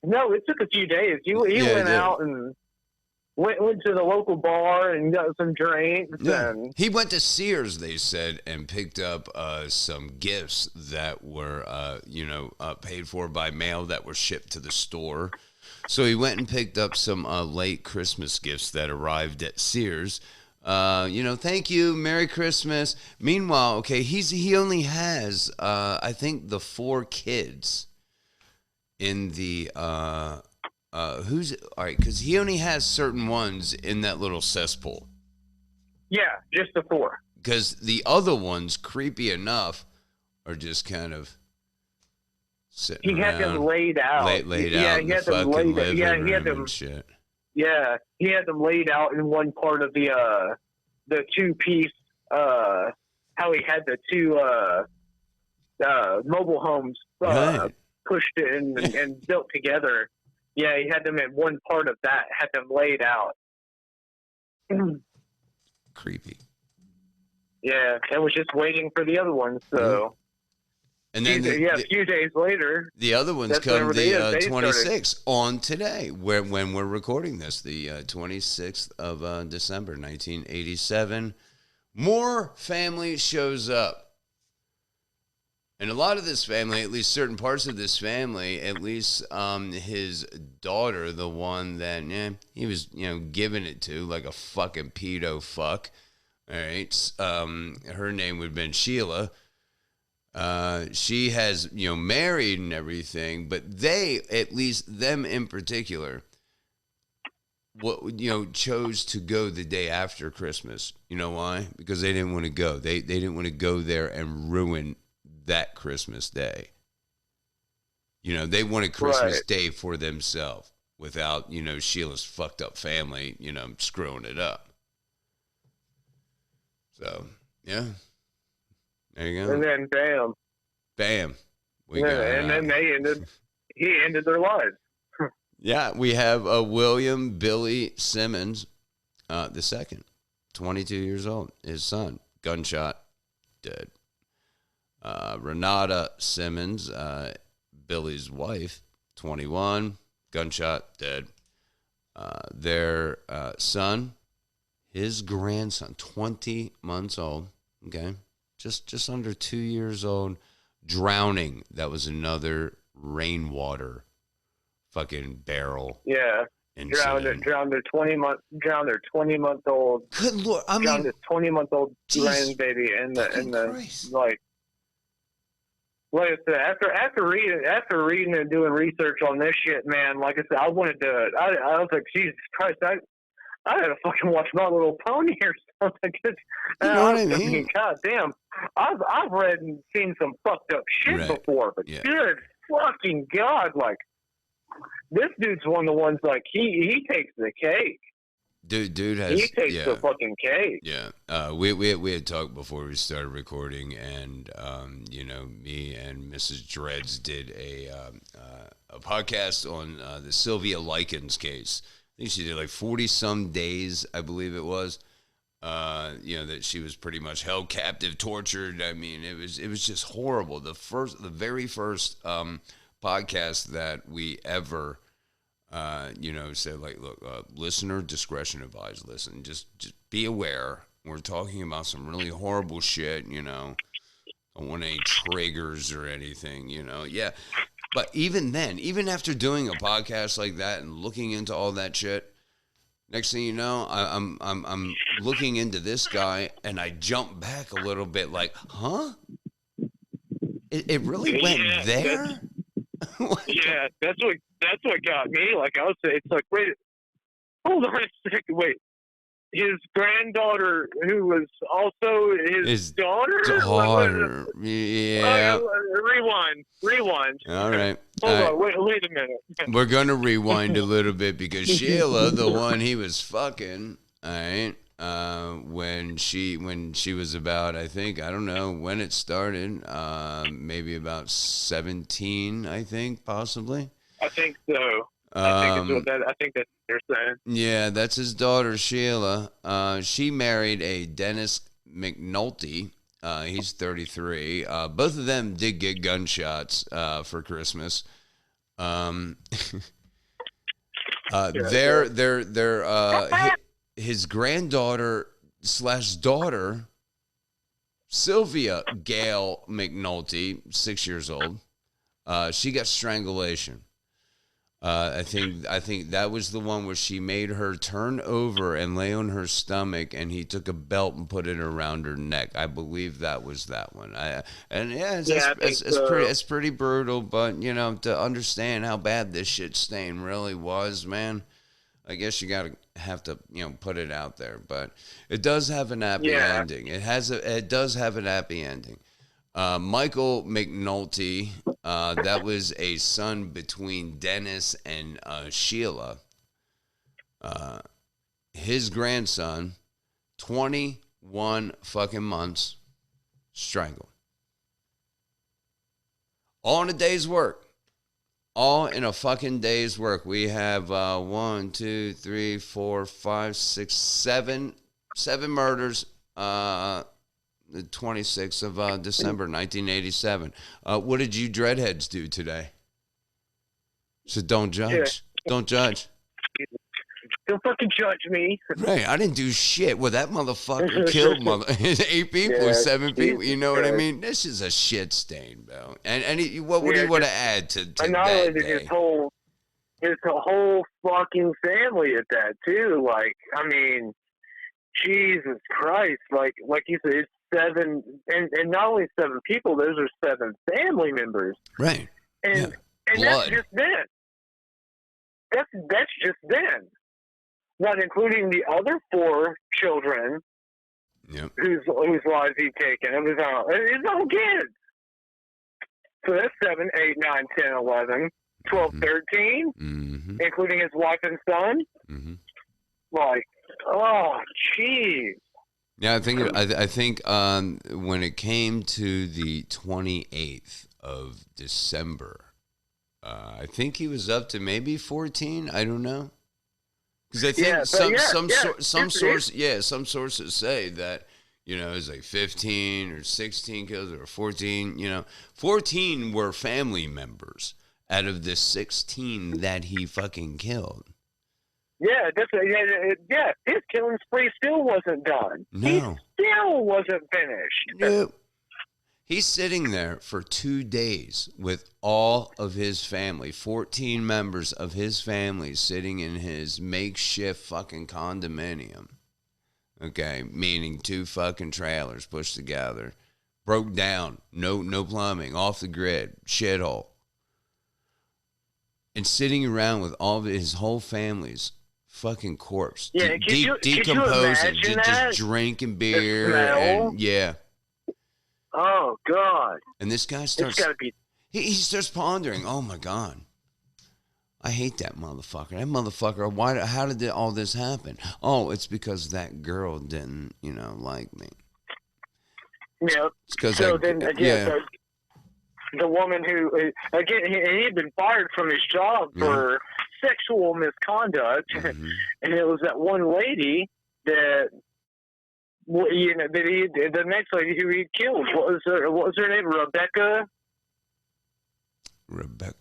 No, it took a few days. He went out and went to the local bar and got some drinks. Yeah. And He went to Sears, they said, and picked up some gifts that were, paid for by mail that were shipped to the store. So he went and picked up some late Christmas gifts that arrived at Sears. Thank you, Merry Christmas. Meanwhile, okay, he only has, I think, the 4 kids in the all right, because he only has certain ones in that little cesspool. yeah, just the 4. Because the other ones, creepy enough, are just kind of sitting He around. had them laid out. Laid out in the fucking living room and shit. Yeah, he had them laid out in one part of the 2-piece. How he had the 2 mobile homes Right. pushed in and built together. Yeah, he had them in one part of that. Had them laid out. Creepy. Yeah, and was just waiting for the other ones. So, And then a few days later, the other ones that's come whenever the they 26th on today, when we're recording this, the 26th of December, 1987. More family shows up. And a lot of this family, at least certain parts of this family, at least his daughter, the one that he was, giving it to like a fucking pedo fuck. All right. Her name would have been Sheila. She has, married and everything, but they, at least them in particular, chose to go the day after Christmas. You know why? Because they didn't want to go. They didn't want to go there and ruin that Christmas day. They wanted Christmas Day for themselves without, Sheila's fucked up family, screwing it up. So, yeah. There you go. and then bam. Bam. Then he ended their lives. Yeah, we have William Billy Simmons, the second, 22 years old. His son, gunshot, dead. Renata Simmons, Billy's wife, 21, gunshot, dead. Their son, his grandson, 20 months old, okay, just under 2 years old, drowning. That was another rainwater fucking barrel. Yeah. Drowned their 20-month-old. Good Lord, I drowned mean, his 20-month-old grandbaby in the like I said, after reading and doing research on this shit, man, like I said, I wanted to. I was like, Jesus Christ, I had to fucking watch My Little Pony or something. You know what I mean? God damn, I've read and seen some fucked up shit before, but good fucking God, like this dude's one of the ones like he takes the cake. Dude has. He takes the fucking cake. Yeah. We had talked before we started recording, and me and Mrs. Dreds did a podcast on the Sylvia Likens case. I think she did like 40-some days, I believe it was. That she was pretty much held captive, tortured. I mean, it was just horrible. The very first podcast that we ever said, like, look, listener discretion advised. Listen, just be aware. We're talking about some really horrible shit, I don't want any triggers or anything, Yeah. But even then, even after doing a podcast like that and looking into all that shit, next thing you know, I'm looking into this guy and I jump back a little bit like, huh? It really went there? Yeah, that's what got me. Like I was saying, it's like, wait, hold on a second, wait. His granddaughter, who was also his daughter. Yeah. Rewind. All right. Hold on. Wait a minute. We're gonna rewind a little bit because Sheila, the one he was fucking, all right. When she was about, I think, I don't know when it started, maybe about 17, I think, possibly. I think so. I think that's what they're saying. Yeah, that's his daughter, Sheila. She married a Dennis McNulty. He's 33. Both of them did get gunshots for Christmas. His granddaughter / daughter, Sylvia Gail McNulty, 6 years old. She got strangulation. I think that was the one where she made her turn over and lay on her stomach, and he took a belt and put it around her neck. I believe that was that one. It's pretty brutal, but to understand how bad this shit stain really was, man, I guess you have to put it out there. But it does have an happy ending. It does have an happy ending. Michael McNulty, that was a son between Dennis and Sheila. His grandson, 21 fucking months, strangled. All in a day's work. All in a fucking day's work. We have 1, 2, 3, 4, 5, 6, 7 murders. The 26th of December, 1987. What did you dreadheads do today? So don't judge. Yeah. Don't judge. Don't fucking judge me. Right, I didn't do shit. Well, that motherfucker killed 8 people, 7 people. You know what I mean? This is a shit stain, bro. And what do you want to add to that day? His whole fucking family at that too. Like, I mean, Jesus Christ! Like you said, it's 7, and not only 7 people; those are 7 family members. Right. And that's just then. That's just then. Not including the other 4 children, whose lives he'd taken. It was his own kids. So that's 7, 8, 9, 10, 11, 12, 13, including his wife and son. Mm-hmm. Like, oh, jeez. Yeah, I think when it came to the 28th of December, I think he was up to maybe 14. I don't know. Because I think some sources say that it was like 15 or 16 kills or 14. 14 were family members out of the 16 that he fucking killed. Yeah, his killing spree still wasn't done. No. He still wasn't finished. Nope. He's sitting there for 2 days with all of his family, 14 members of his family sitting in his makeshift fucking condominium. Okay, meaning 2 fucking trailers pushed together. Broke down, no plumbing, off the grid, shithole. And sitting around with all of his whole family's fucking corpse. Yeah, decomposing, just drinking beer and oh God! And this guy starts. He starts pondering. Oh my God! I hate that motherfucker. That motherfucker. How did all this happen? Oh, it's because that girl didn't, like me. Yeah. It's because the woman who again he had been fired from his job for sexual misconduct, and it was that one lady that. The next lady who he killed, what was her name? Rebecca.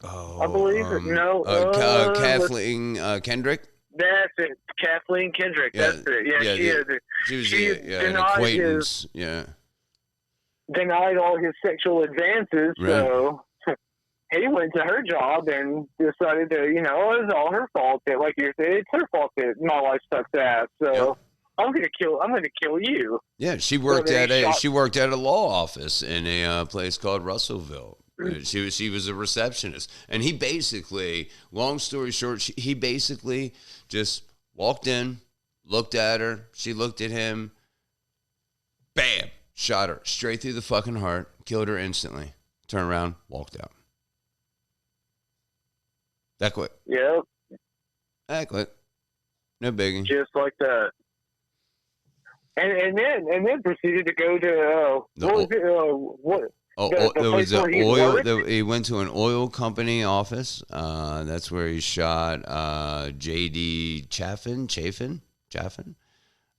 Oh, I believe it. No, Kathleen Kendrick. That's it, Kathleen Kendrick. Yeah, that's it. Yeah, she was an acquaintance. Denied all his sexual advances, right. So he went to her job and decided to, it was all her fault. That, like you said, it's her fault that my life sucks ass. So. Yep. I'm gonna kill you. Yeah, she worked at a law office in a place called Russellville. She was a receptionist, and he basically, long story short, he basically just walked in, looked at her, she looked at him, bam, shot her straight through the fucking heart, killed her instantly, turned around, walked out. That quick. Yep. That quick. No biggie. Just like that. And then proceeded to go to There was an he oil. worked? He went to an oil company office. That's where he shot J.D. Chaffin,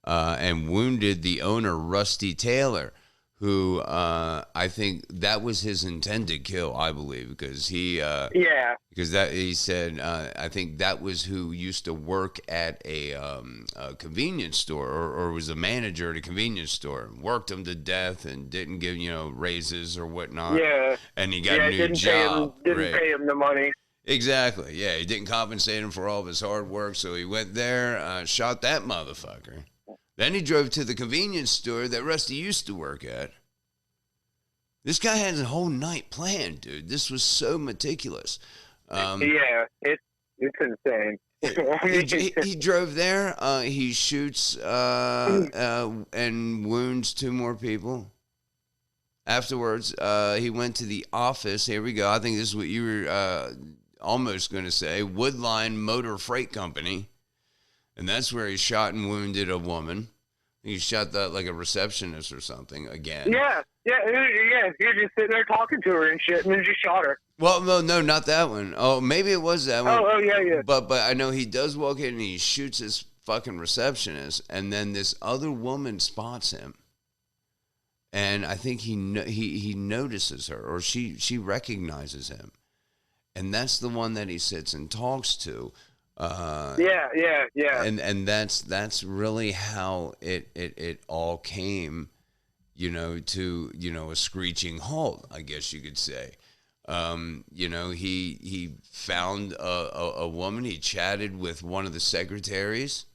and wounded the owner, Rusty Taylor, who I think that was his intended kill. I believe because because that he said I think that was who used to work at a convenience store or was a manager at a convenience store and worked him to death and didn't give raises or whatnot. Yeah, and he got a new job. Didn't pay him the money. Exactly. Yeah, he didn't compensate him for all of his hard work, so he went there, shot that motherfucker. Then he drove to the convenience store that Rusty used to work at. This guy had a whole night planned, dude. This was so meticulous. Yeah, it's insane. he drove there. He shoots and wounds 2 more people. Afterwards, he went to the office. Here we go. I think this is what you were almost going to say. Woodline Motor Freight Company. And that's where he shot and wounded a woman. He shot like a receptionist or something again. Yeah. You're just sitting there talking to her and shit, and then just shot her. Well, no, not that one. Oh, maybe it was that one. Oh, yeah. But I know he does walk in and he shoots his fucking receptionist, and then this other woman spots him, and I think he notices her, or she recognizes him, and that's the one that he sits and talks to. Yeah. And that's really how it all came, to a screeching halt, I guess you could say. He found a woman. He chatted with one of the secretaries.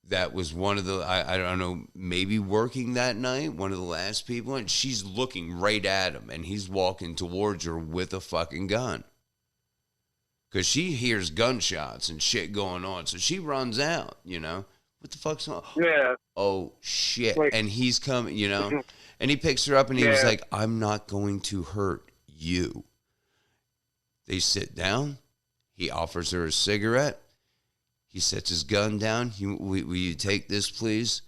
That was one of the I don't know, maybe working that night, one of the last people, and she's looking right at him, and he's walking towards her with a fucking gun. Because she hears gunshots and shit going on. So she runs out, What the fuck's on? Yeah. Oh, shit. And he's coming, And he picks her up and he was like, I'm not going to hurt you. They sit down. He offers her a cigarette. He sets his gun down. Will you take this, please?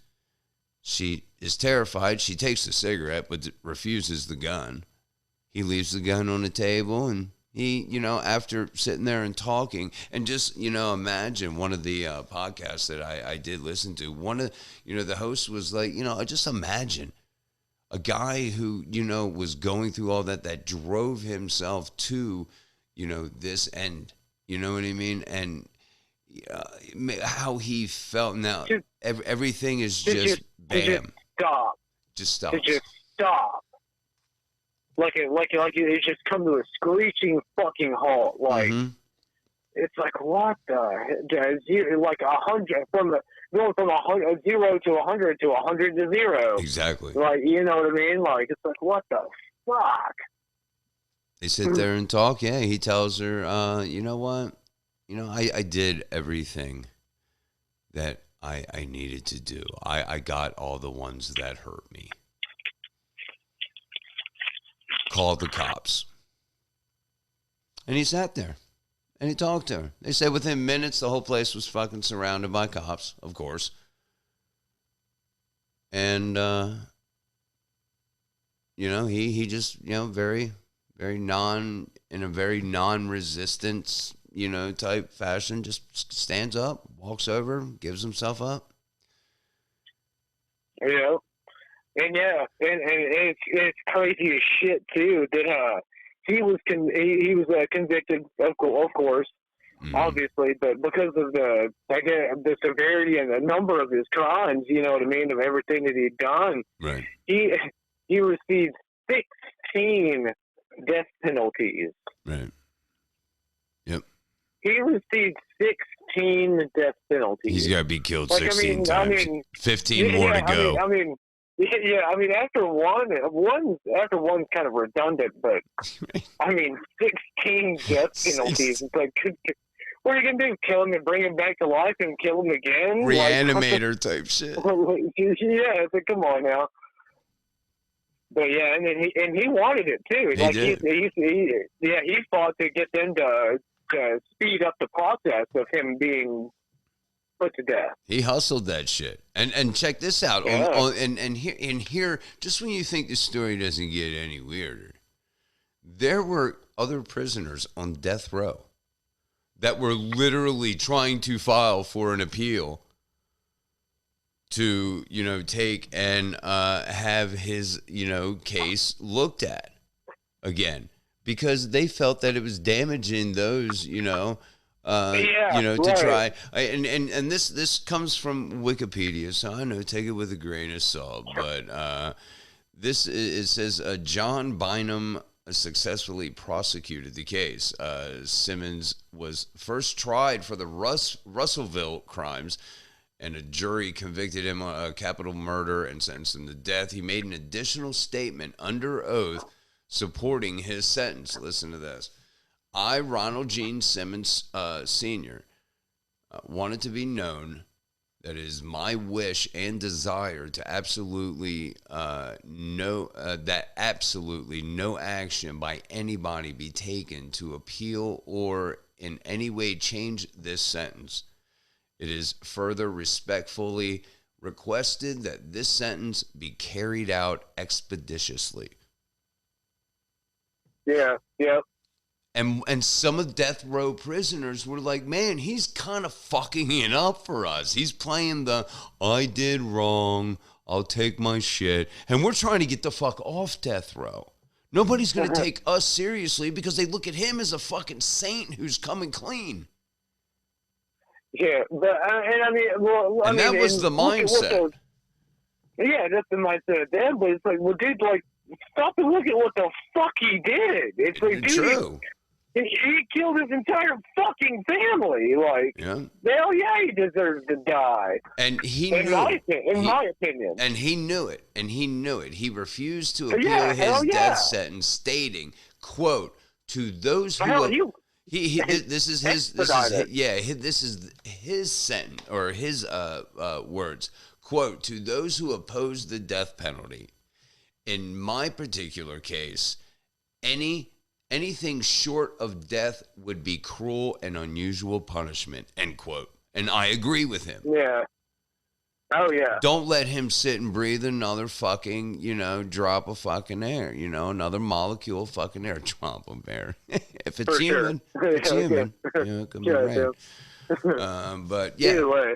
She is terrified. She takes the cigarette but refuses the gun. He leaves the gun on the table and he, after sitting there and talking, and just, imagine one of the podcasts that I did listen to, one of, the host was like, just imagine a guy who, was going through all that drove himself to, this end, you know what I mean? And how he felt now, everything is just bam. Just stop. Just stop. Like it just come to a screeching fucking halt. It's like, what the zero, like 100 going from 0 to 100 to 100 to 0. Exactly. Like, you know what I mean? Like, it's like, what the fuck? They sit there and talk. Yeah, he tells her, you know what? I did everything that I needed to do. I got all the ones that hurt me. Called the cops. And he sat there. And he talked to her. They said within minutes the whole place was fucking surrounded by cops, of course. And, he just, very, very in a very non-resistance, type fashion, just stands up, walks over, gives himself up. Yeah. And it's crazy as shit too that he was convicted of course, obviously, but because of the severity and the number of his crimes, you know what I mean, of everything that he'd done, right? He received 16 death penalties. Right. Yep. He received 16 death penalties. He's got to be killed 16 times. 15 more to go. After one's kind of redundant, but 16 death penalties. It's like, what are you gonna do? Kill him and bring him back to life and kill him again? Reanimator type shit. Yeah, it's like, come on now. But yeah, and he wanted it too. He fought to get them to speed up the process of him being put to death. He hustled that shit. And check this out. Yeah. And here, just when you think the story doesn't get any weirder, there were other prisoners on death row that were literally trying to file for an appeal to, take and have his, case looked at again, because they felt that it was damaging those, to right. try. And this comes from Wikipedia, so I know, take it with a grain of salt. But it says John Bynum successfully prosecuted the case. Simmons was first tried for the Russellville crimes, and a jury convicted him of capital murder and sentenced him to death. He made an additional statement under oath supporting his sentence. Listen to this. I, Ronald Gene Simmons, Sr., wanted to be known that it is my wish and desire to absolutely no action by anybody be taken to appeal or in any way change this sentence. It is further respectfully requested that this sentence be carried out expeditiously. Yeah, yeah. And some of death row prisoners were like, man, he's kind of fucking it up for us. He's playing the, I did wrong, I'll take my shit. And we're trying to get the fuck off death row. Nobody's going to take us seriously because they look at him as a fucking saint who's coming clean. Yeah, but that was the mindset. That's the mindset of them. But it's like, well, dude, like, stop and look at what the fuck he did. It's like, dude, true. He killed his entire fucking family. Like, hell yeah, he deserves to die. And he knew in my opinion. And he knew it. He refused to appeal his death sentence, stating, quote, to those who... This is his sentence, or his words. Quote, to those who oppose the death penalty, in my particular case, anything short of death would be cruel and unusual punishment, end quote. And I agree with him. Yeah. Oh, yeah. Don't let him sit and breathe another fucking, drop of fucking air, another molecule of fucking air. Drop of air. If it's human, it's human. It can be rain. But, yeah. Either way.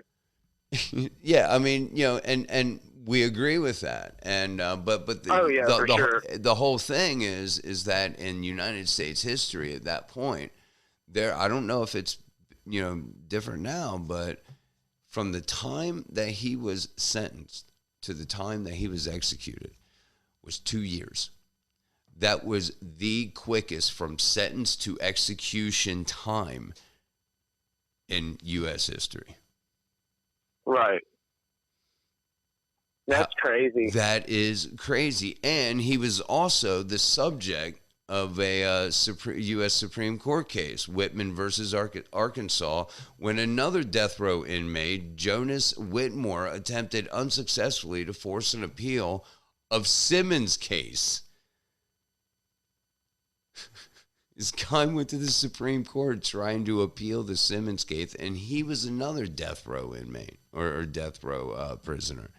Yeah, I mean, and we agree with that. And, but the whole thing is that in United States history at that point, I don't know if it's, different now, but from the time that he was sentenced to the time that he was executed was 2 years. That was the quickest from sentence to execution time in U.S. history. Right. That's crazy. That is crazy. And he was also the subject of a U.S. Supreme Court case, Whitman versus Arkansas, when another death row inmate, Jonas Whitmore, attempted unsuccessfully to force an appeal of Simmons' case. This guy went to the Supreme Court trying to appeal the Simmons case, and he was another death row inmate or death row prisoner.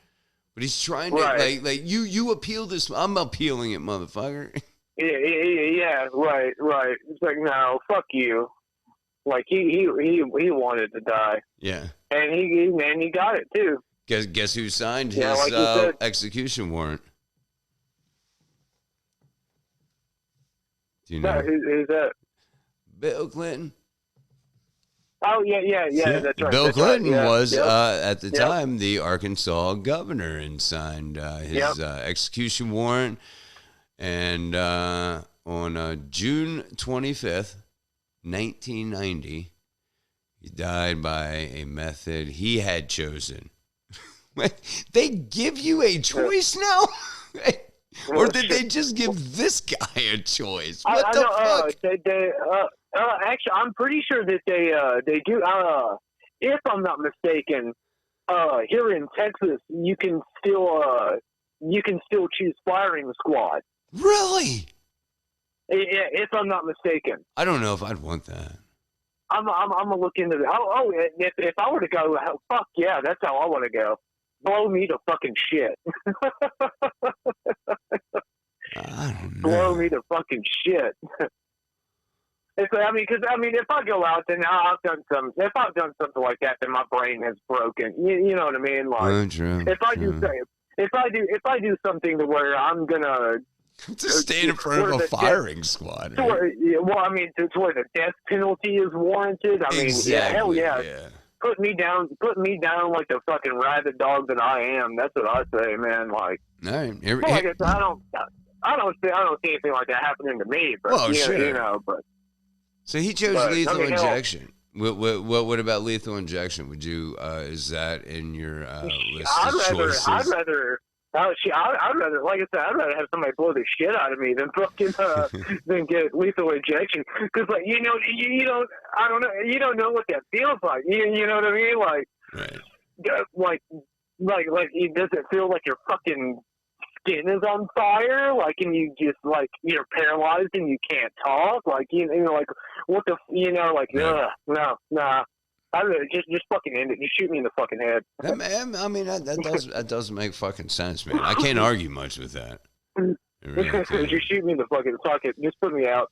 But he's trying to, like you appeal this, I'm appealing it, motherfucker. Yeah, right. It's like, no, fuck you. Like he wanted to die. Yeah. And he got it too. Guess who signed his execution warrant? Do you know? Who's that? Bill Clinton. Oh yeah, that's right. Bill Clinton was at the time the Arkansas governor and signed his execution warrant. And on June 25th, 1990, he died by a method he had chosen. They give you a choice now? Or did they just give this guy a choice? What the fuck? Actually, I'm pretty sure that they do. If I'm not mistaken, here in Texas, you can still choose firing squad. Really? Yeah, if I'm not mistaken. I don't know if I'd want that. I'm gonna look into that. If I were to go, fuck yeah, that's how I want to go. Blow me to fucking shit. I don't know. Blow me to fucking shit. If I go out, then I've done some. If I've done something like that, then my brain has broken. You know what I mean? Like, true, if I do something to where I'm gonna to stand in front of a firing squad. Right? To where the death penalty is warranted. I mean, hell yeah. Put me down like the fucking rabid dog that I am. That's what I say, man. Like, all right. I don't see anything like that happening to me. But sure. But so he chose lethal injection. What about lethal injection? Would you is that in your list of choices? I'd rather, like I said, I'd rather have somebody blow the shit out of me than fucking than get lethal injection. Because like you don't know what that feels like. You know what I mean? Like, right. like does it feel like your fucking skin is on fire? Like, and you just like you're paralyzed and you can't talk? Like like what the no. I really just fucking end it. You shoot me in the fucking head. That does make fucking sense, man. I can't argue much with that. Really you shoot me in the fucking socket. Just put me out.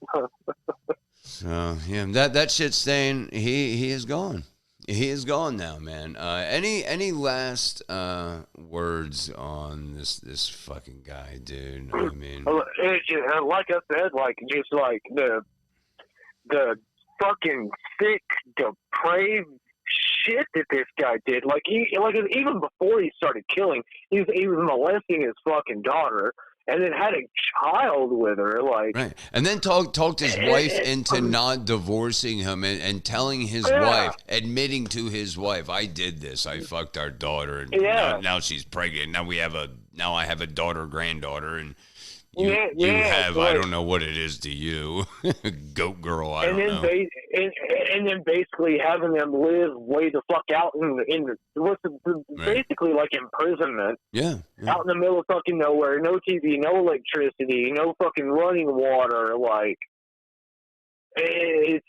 So yeah, that shit stain. He is gone. He is gone now, man. Any last words on this fucking guy, dude? I mean, it's just, like I said, like just like the fucking sick, depraved shit that this guy did. Like even before he started killing, he was molesting his fucking daughter, and then had a child with her. Like, right, and then talked his wife into not divorcing him and telling his wife, admitting to his wife, I did this. I fucked our daughter, and now she's pregnant. Now I have a daughter, granddaughter, and. You have, I don't know what it is to you, goat girl, I don't know. And then basically having them live way the fuck out basically like imprisonment. Yeah. Out in the middle of fucking nowhere, no TV, no electricity, no fucking running water, like, it's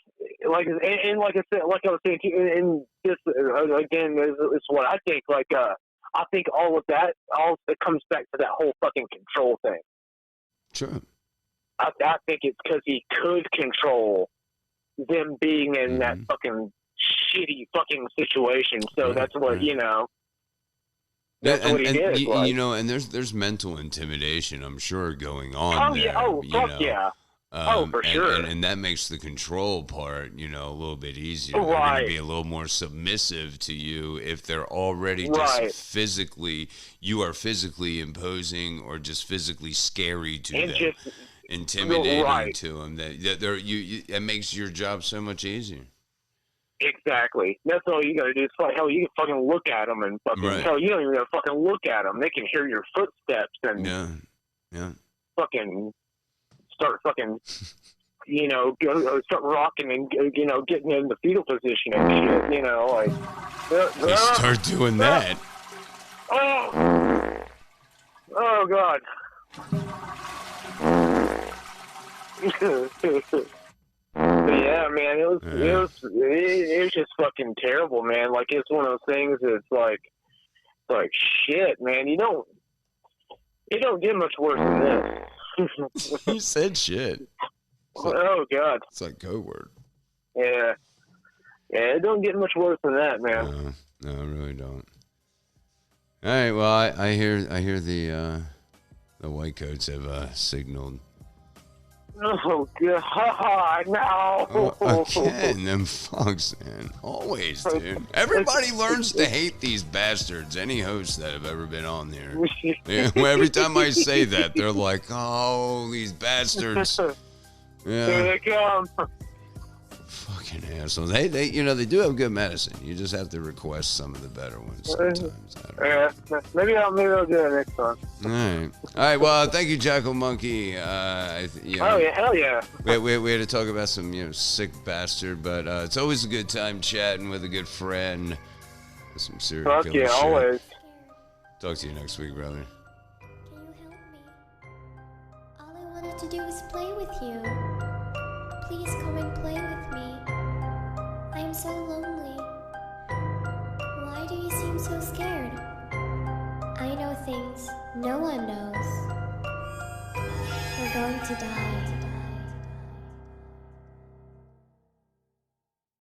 like, and like I said, like I was saying, and this, again, is what I think, like, I think all of that, it comes back to that whole fucking control thing. Sure. I think it's because he could control them being in that fucking shitty fucking situation. So that's what, that's what he did. And there's mental intimidation, I'm sure, going on there. Yeah. For sure. And that makes the control part, a little bit easier. They're going to be a little more submissive to you if they're already just you are physically imposing or just physically scary to them, intimidating to them. It makes your job so much easier. Exactly. That's all you got to do. It's like, hell, you can fucking look at them and fucking, hell, you don't even got to fucking look at them. They can hear your footsteps and fucking start fucking, start rocking and, getting in the fetal position and shit, like. They start doing that. Oh, God. Yeah, man, it was just fucking terrible, man. Like, it's one of those things that's like shit, man. You don't get much worse than this. You said shit. Oh, God. It's like code word. Yeah, it don't get much worse than that, man. No, I really don't. All right, well, I hear the white coats have signaled. Oh, God, no. Again, them fucks, man. Always, dude. Everybody learns to hate these bastards, any hosts that have ever been on there. Every time I say that, they're like, oh, these bastards. Yeah. Here they come. Fucking assholes. They do have good medicine. You just have to request some of the better ones sometimes. Maybe I'll do it next time. All right. Well, thank you, Jackal Monkey. Oh yeah, hell yeah. We had to talk about some sick bastard, but it's always a good time chatting with a good friend. Some serial killer shit. Always. Talk to you next week, brother. Can you help me? All I wanted to do was play with you. Please come and play with me. so lonely. Why do you seem so scared? I know things no one knows. We're going to die.